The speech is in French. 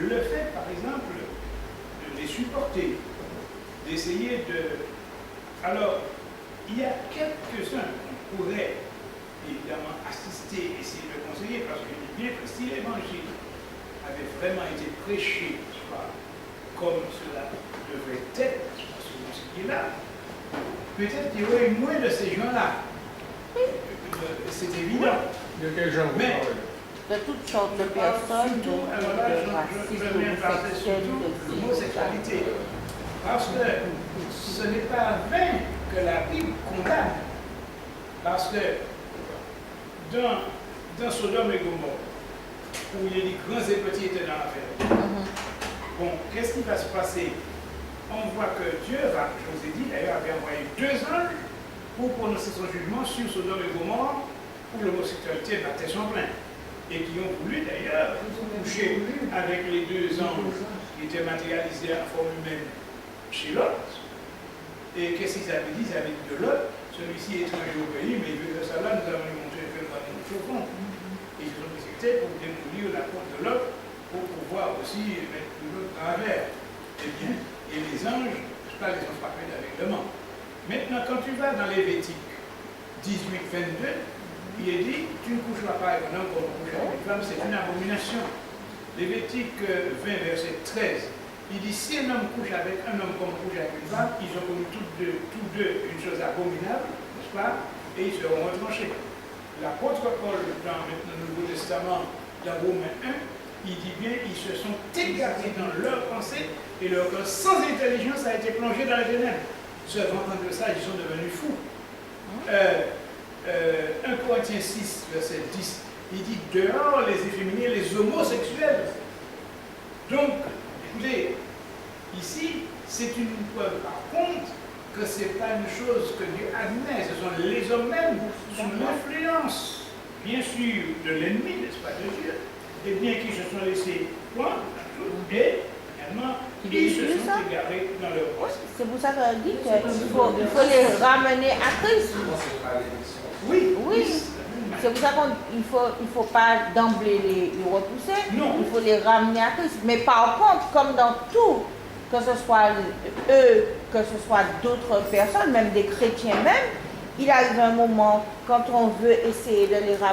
le fait, par exemple, de les supporter, d'essayer de... Alors, il y a quelques-uns qu'on pourrait évidemment assister, essayer de conseiller, parce que je dis bien que si l'évangile avait vraiment été prêché, comme cela devrait être, selon ce qui est là, peut-être qu'il y aurait moins de ces gens-là. C'est évident. De quel genre? Mais, de toutes sortes de personnes, surtout, alors là, je viens passer surtout l'homosexualité. Parce que ce n'est pas vain que la Bible condamne. Parce que dans Sodome et Gomorrhe, où il y a des grands et petits étaient dans l'affaire, bon, qu'est-ce qui va se passer? On voit que Dieu va, je vous ai dit, d'ailleurs, avait envoyé 2 anges pour prononcer son jugement sur Sodome et Gomorrhe, où l'homosexualité battait son plein. Et qui ont voulu d'ailleurs coucher avec les 2 anges qui étaient matérialisés en forme humaine chez Lot. Et qu'est-ce qu'ils avaient dit? Ils avaient dit de Lot, celui-ci est étranger au pays, mais il veut que ça là, nous allons lui montrer le fait de nous chauffons. Et ils ont précipité pour démolir la porte de Lot, pour pouvoir aussi mettre l'autre à travers. Eh bien, et les anges, je parle, les ont frappés d'aveuglement. Maintenant, quand tu vas dans Lévitique 18, 22, il est dit, tu ne coucheras pas avec un homme comme on couche avec une femme, c'est une abomination. Lévitique 20, verset 13, il dit, si un homme couche avec un homme comme on couche avec une femme, ils ont commis tous deux une chose abominable, n'est-ce pas? Et ils seront retranchés. L'apôtre Paul, dans le Nouveau Testament, dans Romains 1, il dit bien, ils se sont égarés dans leur pensée et leur cœur sans intelligence a été plongé dans les ténèbres. Se rendant de ça, ils sont devenus fous. 1 Corinthiens 6, verset 10, il dit dehors les efféminés, les homosexuels. Donc, écoutez, ici, c'est une preuve par contre que ce n'est pas une chose que Dieu admet, ce sont les hommes mêmes sous l'influence, bien sûr, de l'ennemi, n'est-ce pas, de Dieu, et bien qui se sont laissés prendre, et également, ils se sont égarés dans leur pensée. C'est pour ça qu'on dit qu'il faut les ramener à Christ. Oui. C'est pour ça qu'il faut pas d'emblée les repousser. Non. Il faut les ramener à Christ. Mais par contre, comme dans tout, que ce soit eux, que ce soit d'autres personnes, même des chrétiens même, il arrive un moment quand on veut essayer de les ramener